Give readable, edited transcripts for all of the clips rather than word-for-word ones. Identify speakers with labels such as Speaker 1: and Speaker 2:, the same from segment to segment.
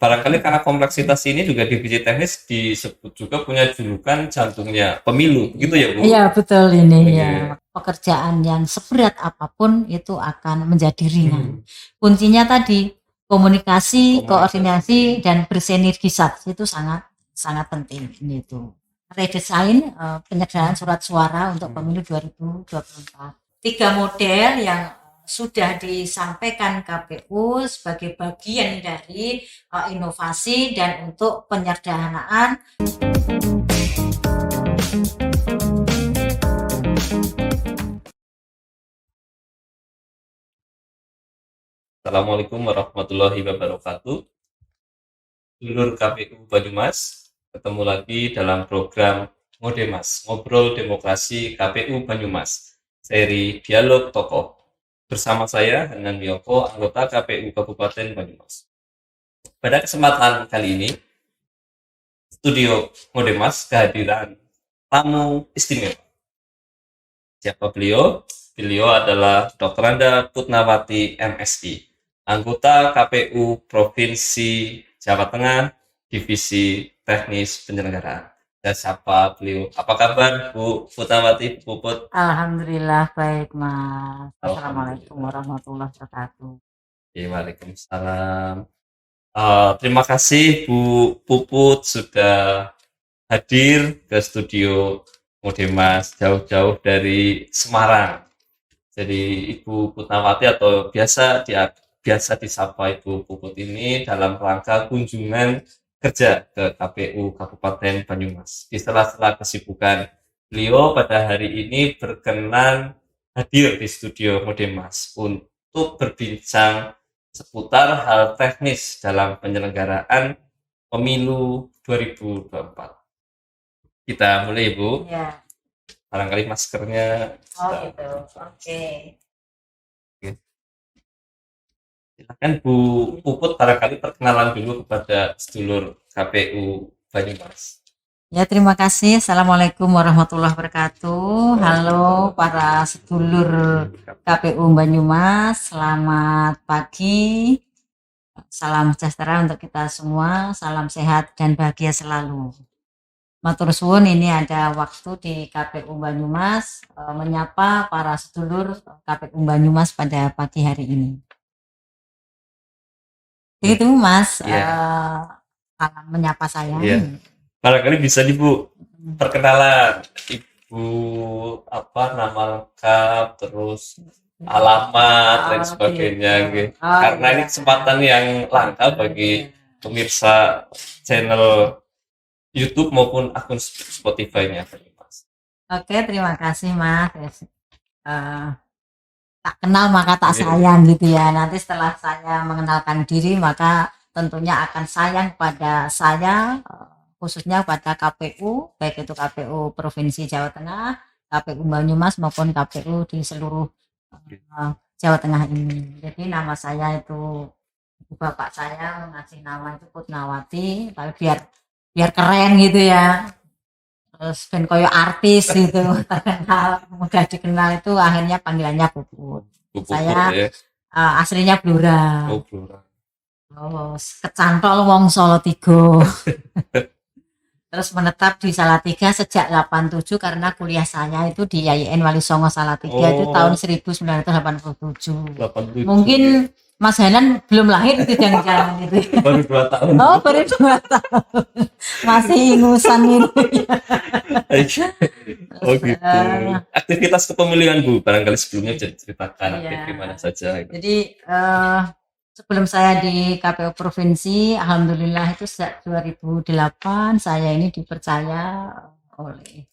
Speaker 1: Barangkali karena kompleksitas ini juga divisi teknis disebut juga punya julukan jantungnya pemilu, gitu ya Bu?
Speaker 2: Iya betul ini ya.
Speaker 1: Oke.
Speaker 2: Pekerjaan yang seberat apapun itu akan menjadi ringan. Kuncinya tadi komunikasi, koordinasi dan bersinergisat itu sangat sangat penting ini itu. Redesign penyederhanaan surat suara untuk pemilu 2024. 3 model yang sudah disampaikan KPU sebagai bagian dari inovasi dan untuk penyederhanaan.
Speaker 1: Assalamualaikum warahmatullahi wabarakatuh. Dulur KPU Banyumas, ketemu lagi dalam program Ngodemas, Ngobrol Demokrasi KPU Banyumas, seri Dialog Tokoh. Bersama saya, Hanan Miyoko, anggota KPU Kabupaten Banyumas. Pada kesempatan kali ini, studio Ngodemas kehadiran tamu istimewa. Siapa beliau? Beliau adalah Dr. Anda Putnawati MSI, anggota KPU Provinsi Jawa Tengah, Divisi Teknis Penyelenggaraan. Dan siapa beliau? Apa kabar Bu Putnawati, Bu Put?
Speaker 2: Alhamdulillah baik Mas. Assalamualaikum warahmatullahi wabarakatuh.
Speaker 1: Waalaikumsalam. Terima kasih Bu Puput sudah hadir ke studio Ngodemas jauh-jauh dari Semarang. Jadi Ibu Putnawati atau biasa disapa Ibu Puput ini dalam rangka kunjungan kerja ke KPU Kabupaten Banyumas. Di sela-sela kesibukan beliau pada hari ini berkenan hadir di studio Ngodemas untuk berbincang seputar hal teknis dalam penyelenggaraan pemilu 2024. Kita mulai Bu.
Speaker 2: Ya.
Speaker 1: Barangkali maskernya.
Speaker 2: Oh gitu. Oke.
Speaker 1: Silakan Bu Puput barangkali perkenalan dulu kepada sedulur KPU Banyumas.
Speaker 2: Ya terima kasih. Assalamualaikum warahmatullahi wabarakatuh. Halo para sedulur KPU Banyumas. Selamat pagi. Salam sejahtera untuk kita semua. Salam sehat dan bahagia selalu. Matur suwun, ini ada waktu di KPU Banyumas menyapa para sedulur KPU Banyumas pada pagi hari ini. Begitu Mas, salam menyapa saya.
Speaker 1: Barangkali bisa Bu perkenalan Ibu apa nama lengkap terus alamat dan sebagainya gitu. Karena ini kesempatan yang langka bagi pemirsa channel YouTube maupun akun Spotify-nya.
Speaker 2: Oke, terima kasih Mas. Tak kenal maka tak sayang gitu ya. Nanti setelah saya mengenalkan diri maka tentunya akan sayang pada saya, khususnya pada KPU, baik itu KPU Provinsi Jawa Tengah, KPU Banyumas maupun KPU di seluruh Jawa Tengah ini. Jadi nama saya itu, bapak saya mengasih nama itu Putnawati, tapi biar keren gitu ya. Terus ben koyo artis gitu, terkenal, mudah dikenal itu akhirnya panggilannya Puput. Saya aslinya Blora.
Speaker 1: Oh, Blora.
Speaker 2: Kecantol wong Solo Tigo. Terus menetap di Salatiga sejak 87 karena kuliah saya itu di YIN Wali Songo Salatiga itu tahun 1987. Mungkin Mas Hanan belum lahir itu jangan-jangan itu.
Speaker 1: Baru 2 tahun.
Speaker 2: Oh, baru 2 tahun. Masih ingusan ini.
Speaker 1: Oh gitu. Aktivitas kepemilihan Bu, barangkali sebelumnya jadi ceritakan di mana saja.
Speaker 2: Jadi sebelum saya di KPU Provinsi, alhamdulillah itu sejak 2008 saya ini dipercaya oleh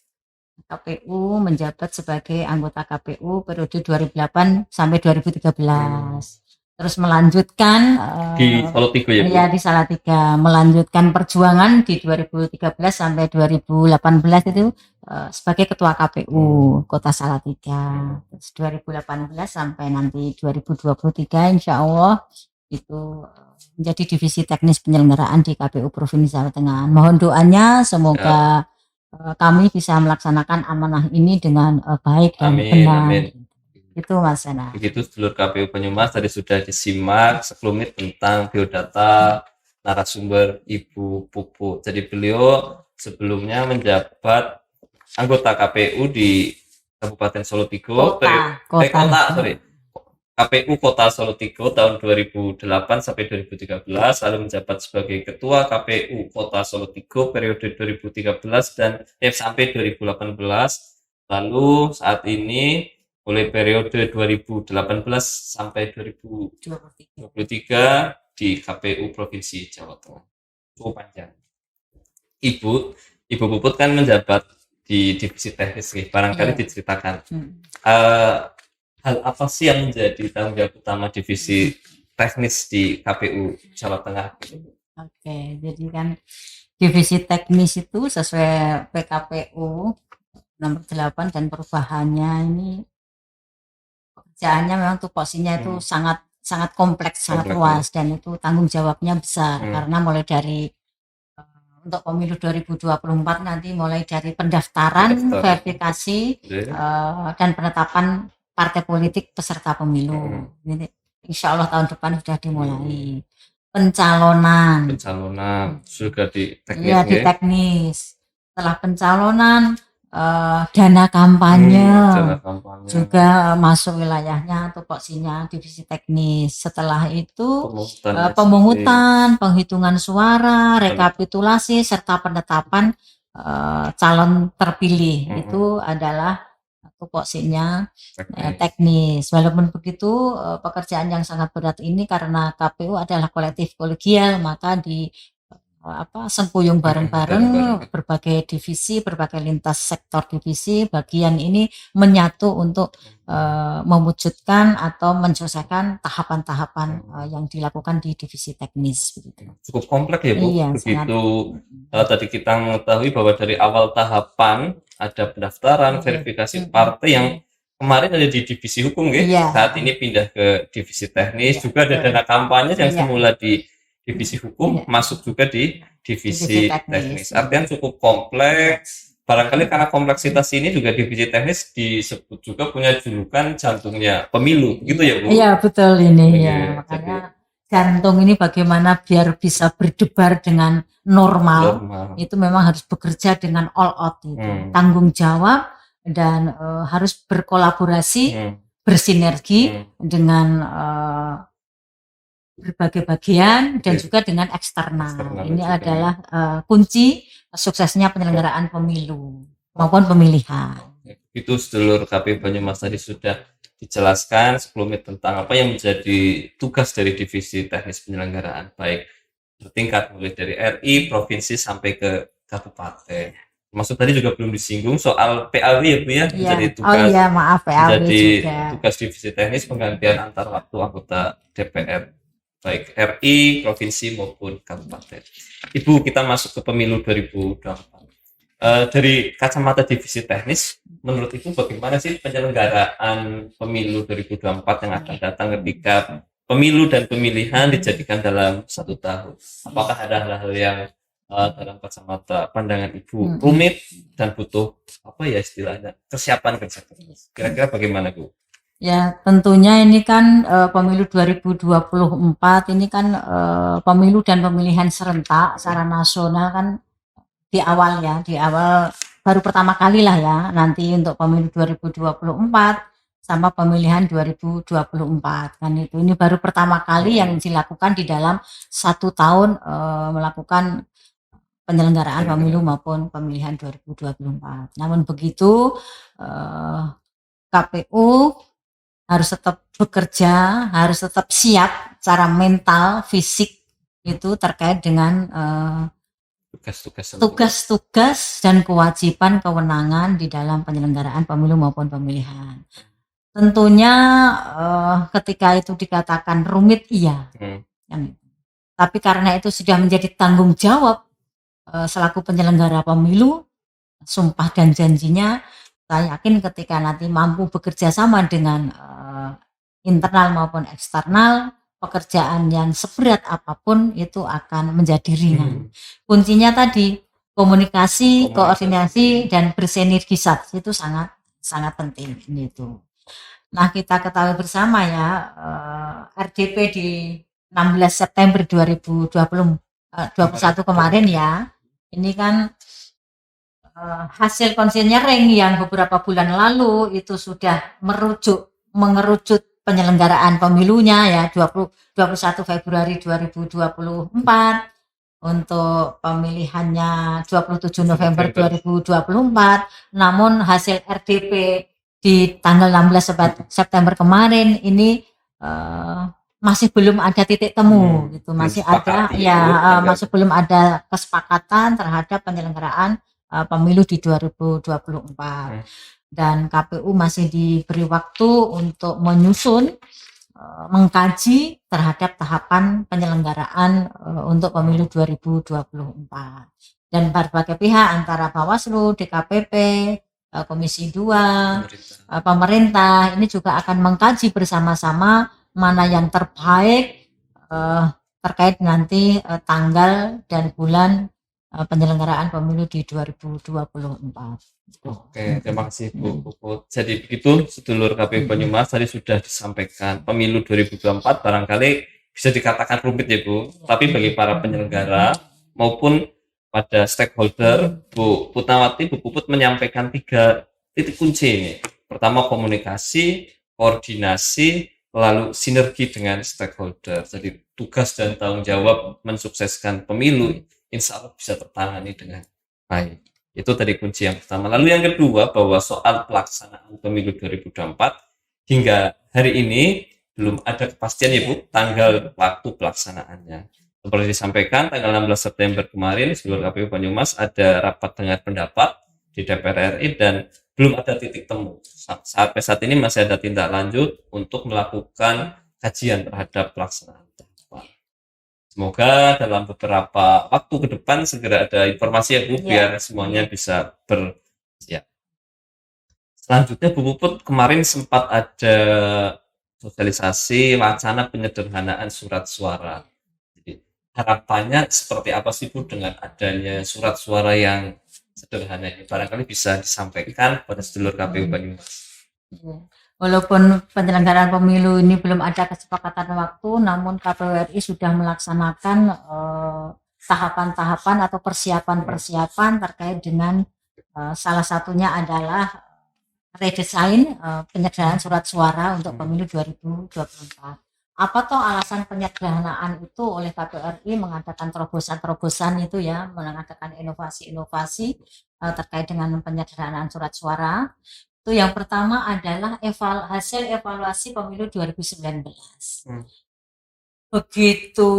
Speaker 2: KPU menjabat sebagai anggota KPU periode 2008 sampai 2013. Terus melanjutkan
Speaker 1: di Salatiga ya Bu?
Speaker 2: Ya di Salatiga, melanjutkan perjuangan di 2013 sampai 2018 itu sebagai ketua KPU Kota Salatiga. Terus 2018 sampai nanti 2023 insya Allah itu menjadi divisi teknis penyelenggaraan di KPU Provinsi Jawa Tengah. Mohon doanya semoga kami bisa melaksanakan amanah ini dengan baik dan benar. Amin. Itu Mas Sena.
Speaker 1: Begitu sedulur KPU Banyumas tadi sudah disimak sekelumit tentang biodata narasumber Ibu Puput. Jadi beliau sebelumnya menjabat anggota KPU di Kabupaten Solo Tigo, KPU Kota Solo Tigo tahun 2008 sampai 2013, lalu menjabat sebagai Ketua KPU Kota Solo Tigo periode 2013 dan sampai 2018. Lalu saat ini mulai periode 2018 sampai 2023 di KPU Provinsi Jawa Tengah. Cukup panjang. Ibu Puput kan menjabat di divisi teknis, barangkali diceritakan hal apa sih yang menjadi tanggung jawab utama divisi teknis di KPU Jawa Tengah?
Speaker 2: Oke, jadi kan divisi teknis itu sesuai PKPU nomor 8 dan perubahannya ini pekerjaannya memang tupoksinya itu sangat kompleks, sangat luas dan itu tanggung jawabnya besar karena mulai dari untuk pemilu 2024 nanti mulai dari pendaftaran, verifikasi dan penetapan partai politik peserta pemilu. Insya Allah tahun depan sudah dimulai. Pencalonan
Speaker 1: juga di teknis.
Speaker 2: Ya, di teknis. Setelah pencalonan, dana kampanye juga masuk wilayahnya tupoksinya divisi teknis. Setelah itu pemungutan, penghitungan suara, rekapitulasi serta penetapan calon terpilih itu adalah tupoksinya teknis. Walaupun begitu pekerjaan yang sangat berat ini karena KPU adalah kolektif kolegial, maka di sempuyung bareng-bareng berbagai divisi, berbagai lintas sektor divisi, bagian ini menyatu untuk mewujudkan atau menyelesaikan tahapan-tahapan yang dilakukan di divisi teknis.
Speaker 1: Cukup kompleks ya Bu. Begitu tadi kita mengetahui bahwa dari awal tahapan ada pendaftaran, verifikasi partai yang kemarin ada di divisi hukum, saat ini pindah ke divisi teknis, juga ada dana kampanye yang semula di divisi hukum masuk juga di divisi teknis. Artinya cukup kompleks. Barangkali karena kompleksitas ini juga divisi teknis disebut juga punya julukan jantungnya pemilu, gitu ya Bu?
Speaker 2: Iya betul ini ya. Makanya jantung ini bagaimana biar bisa berdebar dengan normal. Itu memang harus bekerja dengan all out itu. Tanggung jawab dan harus berkolaborasi, bersinergi dengan berbagai bagian dan juga dengan eksternal. Ini adalah kunci suksesnya penyelenggaraan pemilu maupun pemilihan.
Speaker 1: Itu sedulur KPU Banyumas tadi sudah dijelaskan sebelumnya tentang apa yang menjadi tugas dari divisi teknis penyelenggaraan baik bertingkat mulai dari RI, provinsi sampai ke kabupaten. Maksud tadi juga belum disinggung soal PAW ya Bu ya, menjadi tugas menjadi tugas divisi teknis penggantian antar waktu anggota DPR baik RI, provinsi maupun kabupaten. Ibu, kita masuk ke pemilu 2024. Dari kacamata divisi teknis, menurut Ibu bagaimana sih penyelenggaraan pemilu 2024 yang akan datang ketika pemilu dan pemilihan dijadikan dalam 1 tahun? Apakah ada hal-hal yang dalam kacamata pandangan Ibu rumit dan butuh istilahnya kesiapan kerja keras? Kira-kira bagaimana Bu?
Speaker 2: Ya tentunya ini kan pemilu 2024 ini kan pemilu dan pemilihan serentak secara nasional kan di awal baru pertama kali lah ya nanti untuk pemilu 2024 sama pemilihan 2024 kan itu ini baru pertama kali yang dilakukan di dalam 1 tahun melakukan penyelenggaraan pemilu maupun pemilihan 2024. Namun begitu KPU harus tetap bekerja, harus tetap siap secara mental, fisik itu terkait dengan tugas-tugas dan kewajiban kewenangan di dalam penyelenggaraan pemilu maupun pemilihan. Tentunya ketika itu dikatakan rumit iya, tapi karena itu sudah menjadi tanggung jawab selaku penyelenggara pemilu, sumpah dan janjinya, saya yakin ketika nanti mampu bekerja sama dengan internal maupun eksternal, pekerjaan yang seberat apapun itu akan menjadi ringan. Kuncinya tadi komunikasi, koordinasi dan bersinergisasi itu sangat penting itu. Nah kita ketahui bersama ya RDP di 16 September 2024 21 kemarin ya. Ini kan hasil konsinyering yang beberapa bulan lalu itu sudah mengerucut penyelenggaraan pemilunya ya 21 Februari 2024, untuk pemilihannya 27 November 2024, namun hasil RDP di tanggal 16 September kemarin ini masih belum ada titik temu gitu, masih ada masih belum ada kesepakatan terhadap penyelenggaraan pemilu di 2024, dan KPU masih diberi waktu untuk menyusun, mengkaji terhadap tahapan penyelenggaraan untuk pemilu 2024, dan berbagai pihak antara Bawaslu, DKPP, Komisi 2, pemerintah ini juga akan mengkaji bersama-sama mana yang terbaik terkait nanti tanggal dan bulan penyelenggaraan pemilu di 2024.
Speaker 1: Oke, terima kasih Bu Puput. Jadi begitu sedulur KPU Banyumas, tadi sudah disampaikan pemilu 2024 barangkali bisa dikatakan rumit ya Bu, tapi bagi para penyelenggara maupun pada stakeholder, Bu Putnawati, Bu Puput menyampaikan 3 titik kunci ini. Pertama, komunikasi, koordinasi, lalu sinergi dengan stakeholder. Jadi tugas dan tanggung jawab mensukseskan pemilu insya Allah bisa tertangani dengan baik. Itu tadi kunci yang pertama. Lalu yang kedua, bahwa soal pelaksanaan pemilu 2024 hingga hari ini belum ada kepastian ya Bu, tanggal waktu pelaksanaannya. Seperti disampaikan, tanggal 16 September kemarin, seluruh KPU Banyumas ada rapat dengar pendapat di DPR RI dan belum ada titik temu. Sampai saat ini masih ada tindak lanjut untuk melakukan kajian terhadap pelaksanaan tahapan. Semoga dalam beberapa waktu ke depan segera ada informasi ya Bu, biar semuanya bisa bersiap. Selanjutnya Bu Puput, kemarin sempat ada sosialisasi wacana penyederhanaan surat suara. Jadi harapannya seperti apa sih Bu dengan adanya surat suara yang sederhana ini? Barangkali bisa disampaikan pada sedulur KPU Banyumas.
Speaker 2: Walaupun penyelenggaraan pemilu ini belum ada kesepakatan waktu, namun KPU RI sudah melaksanakan tahapan-tahapan atau persiapan-persiapan terkait dengan salah satunya adalah redesain penyederhanaan surat suara untuk pemilu 2024. Apa toh alasan penyederhanaan itu oleh KPU RI mengadakan terobosan-terobosan itu ya, mengadakan inovasi-inovasi terkait dengan penyederhanaan surat suara. Itu yang pertama adalah hasil evaluasi pemilu 2019. Begitu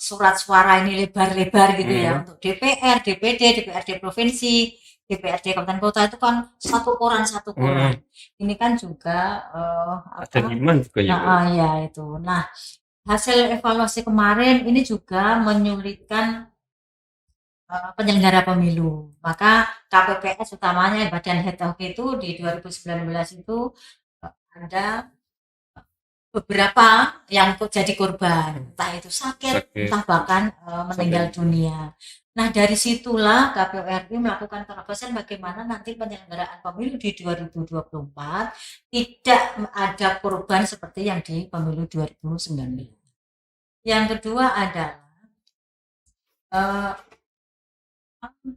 Speaker 2: surat suara ini lebar-lebar gitu ya, untuk DPR, DPD, DPRD provinsi, DPRD kabupaten kota itu kan satu koran. Ini kan juga
Speaker 1: ada demand juga
Speaker 2: ya itu. Nah, hasil evaluasi kemarin ini juga menyulitkan penyelenggara pemilu. Maka KPPS utamanya Badan Head Hoc itu di 2019 itu ada beberapa yang jadi korban, entah itu sakit, entah bahkan meninggal dunia. Nah, dari situlah KPU RI melakukan terobosan bagaimana nanti penyelenggaraan pemilu di 2024 tidak ada korban seperti yang di pemilu 2019. Yang kedua adalah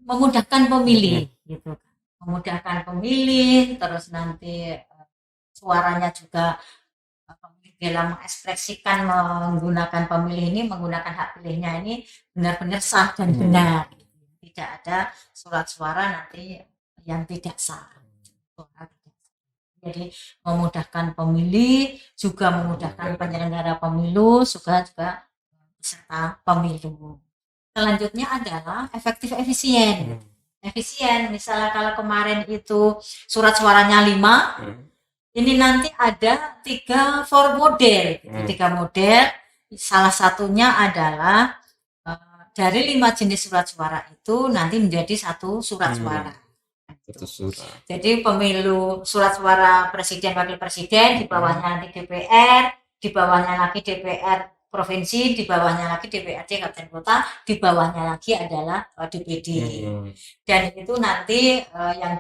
Speaker 2: memudahkan pemilih gitu, memudahkan pemilih, terus nanti suaranya juga dalam mengekspresikan menggunakan pemilih ini, menggunakan hak pilihnya ini benar-benar sah dan benar, tidak ada surat suara nanti yang tidak sah. Jadi memudahkan pemilih, juga memudahkan penyelenggara pemilu, juga peserta pemilu. Selanjutnya adalah efektif efisien. Misalnya kalau kemarin itu surat suaranya 5, ini nanti ada 3 form model. 3 model, salah satunya adalah dari 5 jenis surat suara itu nanti menjadi 1 surat suara. Jadi pemilu surat suara presiden, wakil presiden, di bawahnya nanti DPR, di bawahnya lagi DPR provinsi, di bawahnya lagi DPRD kabupaten kota, di bawahnya lagi adalah DPD. Dan itu nanti yang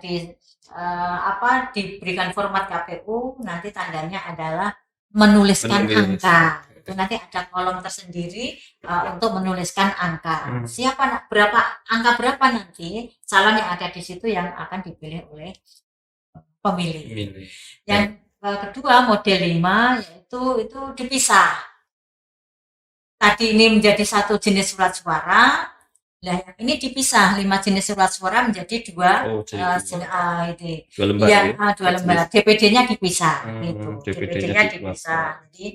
Speaker 2: diberikan format KPU, nanti tandanya adalah menuliskan angka. Itu nanti ada kolom tersendiri untuk menuliskan angka. Angka berapa nanti calon yang ada di situ yang akan dipilih oleh pemilih. Yang kedua model 5 yaitu itu dipisah. Tadi ini menjadi satu jenis surat suara. Nah, yang ini dipisah 5 jenis surat suara menjadi dua dua lembar. DPD-nya dipisah gitu. DPD-nya dipisah. Jadi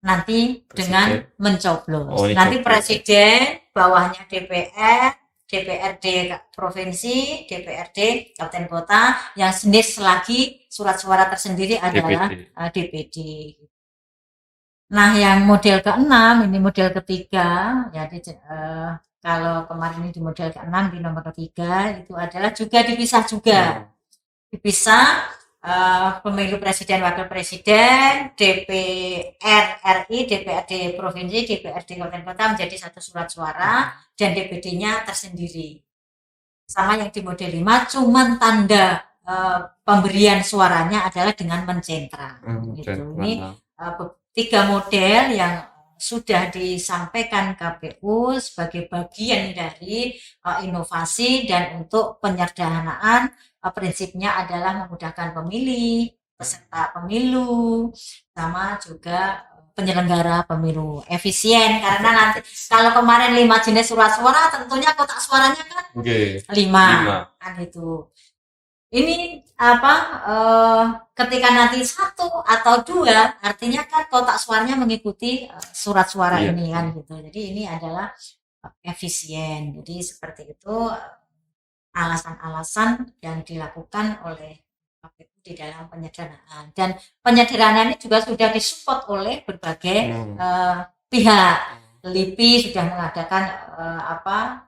Speaker 2: nanti dengan mencoblos. Nanti presiden, bawahnya DPR, DPRD provinsi, DPRD kabupaten kota, yang jenis lagi surat suara tersendiri adalah DPD. Nah, yang model ke-6 ini model ketiga, jadi kalau kemarin ini di model ke-6 di nomor ketiga itu adalah juga dipisah juga. Dipisah pemilu presiden, wakil presiden, DPR RI, DPRD provinsi, DPRD kabupaten kota menjadi satu surat suara dan DPD-nya tersendiri. Sama yang di model 5, cuman tanda pemberian suaranya adalah dengan mencentang. Gitu. Ini 3 model yang sudah disampaikan KPU sebagai bagian dari inovasi dan untuk penyederhanaan. Prinsipnya adalah memudahkan pemilih, peserta pemilu, sama juga penyelenggara pemilu efisien, karena nanti kalau kemarin 5 jenis surat suara tentunya kotak suaranya kan 5 kan itu. Ini ketika nanti 1 atau 2 artinya kan kotak suaranya mengikuti surat suara ini kan gitu. Jadi ini adalah efisien. Jadi seperti itu alasan-alasan yang dilakukan oleh KPU di dalam penyederhanaan. Dan penyederhanaan ini juga sudah disupport oleh berbagai pihak. LIPI sudah mengadakan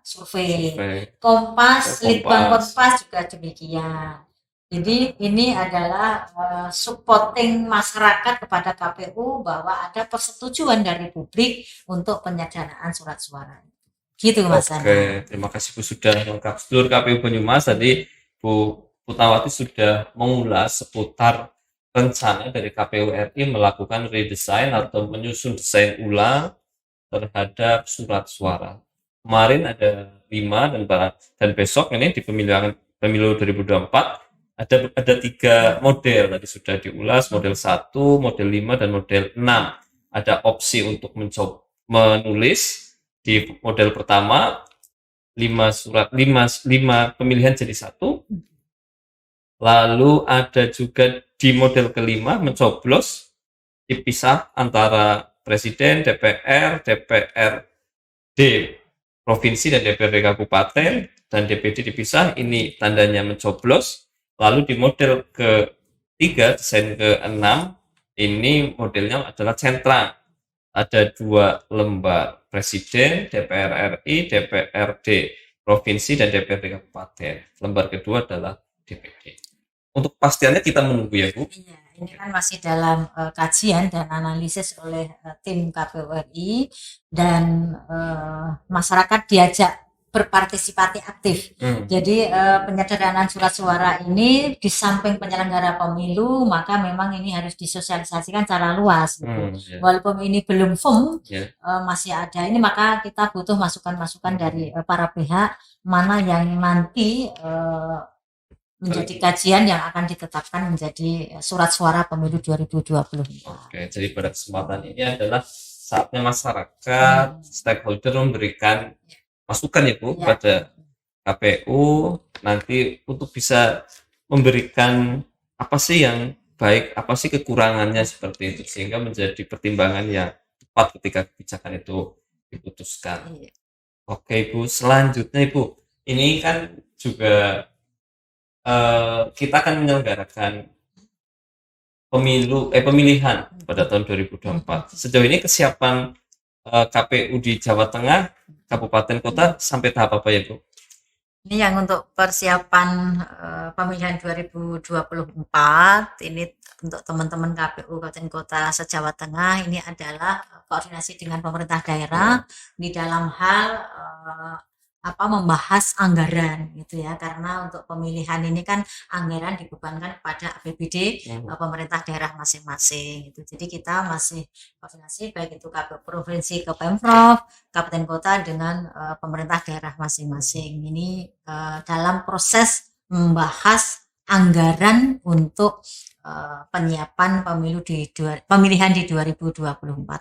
Speaker 2: survei. Kompas, Litbang Kompas juga demikian. Jadi ini adalah supporting masyarakat kepada KPU bahwa ada persetujuan dari publik untuk penyederhanaan surat suara. Gitu Mas.
Speaker 1: Oke, terima kasih Bu sudah lengkap. Seluruh KPU Banyumas tadi Bu Putawati sudah mengulas seputar rencana dari KPU RI melakukan redesign atau menyusun desain ulang terhadap surat suara. Kemarin ada 5 dan besok ini di pemilu 2024 ada 3 model tadi sudah diulas, model 1, model 5 dan model 6. Ada opsi untuk menulis di model pertama 5 pemilihan jadi 1. Lalu ada juga di model kelima mencoblos dipisah antara presiden, DPR, DPRD provinsi dan DPRD kabupaten, dan DPD dipisah. Ini tandanya mencoblos. Lalu di model ke-3, desain ke-6, ini modelnya adalah centrang. Ada 2 lembar, presiden, DPR RI, DPRD provinsi dan DPRD kabupaten. Lembar kedua adalah DPD. Untuk pastiannya kita menunggu ya Bu.
Speaker 2: Iya, ini kan masih dalam kajian dan analisis oleh tim KPU RI, dan masyarakat diajak berpartisipasi aktif. Jadi penyederhanaan surat suara ini di samping penyelenggara pemilu, maka memang ini harus disosialisasikan secara luas. Gitu. Walaupun ini belum firm, masih ada ini, maka kita butuh masukan-masukan dari para pihak mana yang nanti menjadi kajian yang akan ditetapkan menjadi surat suara pemilu 2024.
Speaker 1: Oke, jadi pada kesempatan ini adalah saatnya masyarakat, stakeholder memberikan masukan ya Bu pada KPU nanti untuk bisa memberikan apa sih yang baik, apa sih kekurangannya seperti itu, sehingga menjadi pertimbangan yang tepat ketika kebijakan itu diputuskan. Oke Ibu, selanjutnya Ibu, ini kan juga kita akan menyelenggarakan pemilihan pada tahun 2024. Sejauh ini kesiapan KPU di Jawa Tengah, kabupaten kota sampai tahap apa ya Bu?
Speaker 2: Ini yang untuk persiapan pemilihan 2024, ini untuk teman-teman KPU Kabupaten Kota se-Jawa Tengah, ini adalah koordinasi dengan pemerintah daerah di dalam hal membahas anggaran gitu ya, karena untuk pemilihan ini kan anggaran dibebankan kepada APBD pemerintah daerah masing-masing gitu. Jadi kita masih koordinasi baik itu KPU provinsi ke Pemprov, kabupaten kota dengan pemerintah daerah masing-masing. Ini dalam proses membahas anggaran untuk penyiapan pemilihan di 2024,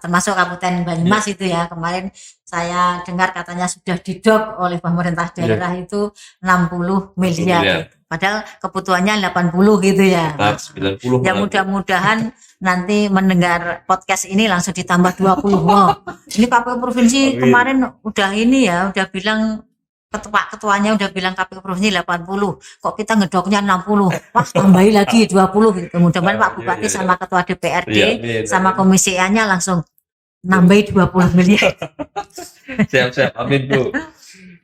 Speaker 2: termasuk Kabupaten Banyumas itu ya. Kemarin saya dengar katanya sudah didok oleh pemerintah daerah itu 60 miliar. Padahal kebutuhannya 80 gitu ya.
Speaker 1: Sekitar 90.
Speaker 2: Ya mudah-mudahan nanti mendengar podcast ini langsung ditambah 20. Wow, ini KPU provinsi kemarin udah ini ya, udah bilang ketuanya udah bilang KPU provinsi 80, kok kita ngedoknya 60, wah tambahin lagi 20 gitu. Mudah-mudahan Pak Bupati sama Ketua DPRD sama Komisi A-nya langsung nambahin 20 miliar.
Speaker 1: Siap-siap, amin Bu.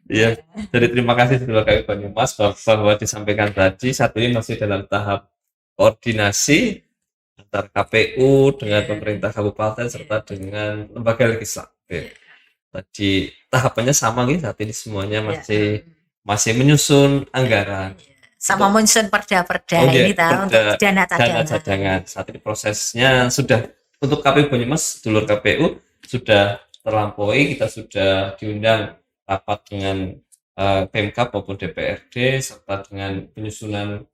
Speaker 1: Ya, jadi terima kasih Sedulur KPU Banyumas bahwa disampaikan tadi saat ini masih dalam tahap koordinasi antar KPU dengan pemerintah kabupaten serta dengan lembaga legislatif. Tadi tahapannya sama nih, saat ini semuanya masih menyusun anggaran
Speaker 2: sama menyusun perda ini untuk dana
Speaker 1: cadangan. Saat ini prosesnya sudah untuk KPU Banyumas, Sedulur KPU sudah terlampaui, kita sudah diundang rapat dengan Pemkab maupun DPRD serta dengan penyusunan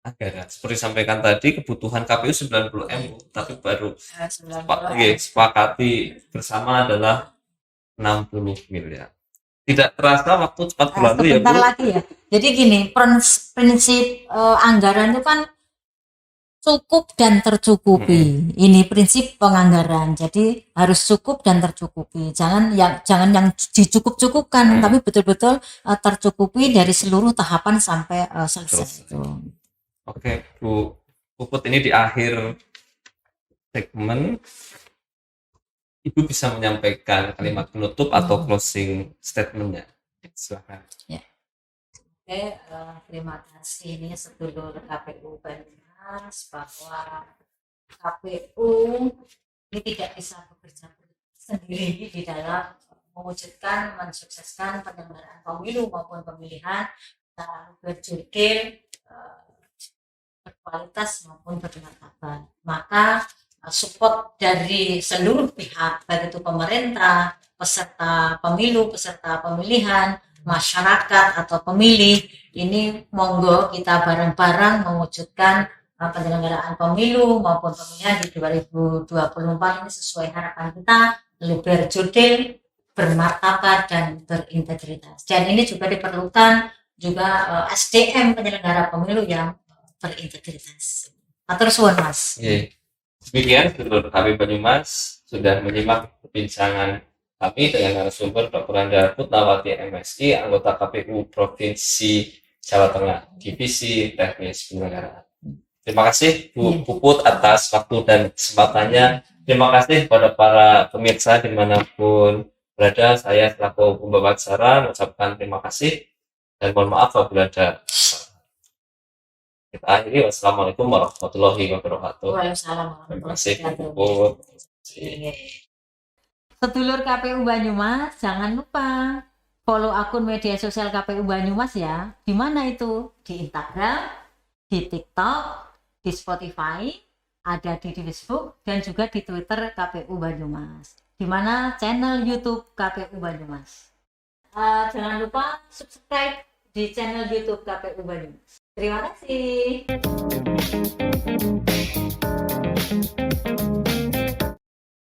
Speaker 1: anggaran. Seperti disampaikan tadi, kebutuhan KPU 90 M, tapi baru sepakati bersama adalah 60 miliar. Tidak terasa waktu cepat berlalu ya Bu.
Speaker 2: Lagi ya. Jadi gini, prinsip anggaran itu kan cukup dan tercukupi. Ini prinsip penganggaran. Jadi harus cukup dan tercukupi. Jangan yang dicukup-cukupkan, tapi betul-betul tercukupi dari seluruh tahapan sampai selesai.
Speaker 1: Oke, Bu Puput, ini di akhir segmen Ibu bisa menyampaikan kalimat penutup atau closing statement-nya. Silakan.
Speaker 2: Ya. Oke, terima kasih ini Sedulur KPU Banyumas bahwa KPU ini tidak bisa bekerja sendiri di dalam mewujudkan, mensukseskan penyelenggaraan pemilu maupun pemilihan secara berjurdil, berkualitas maupun bermartabat. Maka support dari seluruh pihak, baik itu pemerintah, peserta pemilu, peserta pemilihan, masyarakat atau pemilih, ini monggo kita bareng-bareng mewujudkan penyelenggaraan pemilu maupun pemilihan di 2024 ini sesuai harapan kita, lebih berjurdil, bermartabat dan berintegritas. Dan ini juga diperlukan juga SDM penyelenggara pemilu yang berintegritas. Atur suwun Mas.
Speaker 1: Demikian Sedulur KPU Banyumas sudah menyimak perbincangan kami dengan narasumber Dr. Anda Putnawati MSI, anggota KPU Provinsi Jawa Tengah, Divisi Teknis Penyelenggaraan. Terima kasih Bu Puput atas waktu dan kesempatannya. Terima kasih kepada para pemirsa dimanapun berada. Saya selaku pembawa acara mengucapkan terima kasih dan mohon maaf apabila ada kesalahan. Kita akhiri. Wassalamualaikum warahmatullahi wabarakatuh.
Speaker 2: Waalaikumsalam.
Speaker 1: Terima kasih Bu.
Speaker 2: Sedulur KPU Banyumas, jangan lupa follow akun media sosial KPU Banyumas ya. Di mana itu? Di Instagram, di TikTok, di Spotify, ada di Facebook dan juga di Twitter KPU Banyumas. Di mana channel YouTube KPU Banyumas. Jangan lupa subscribe di channel YouTube KPU Banyumas. Terima kasih.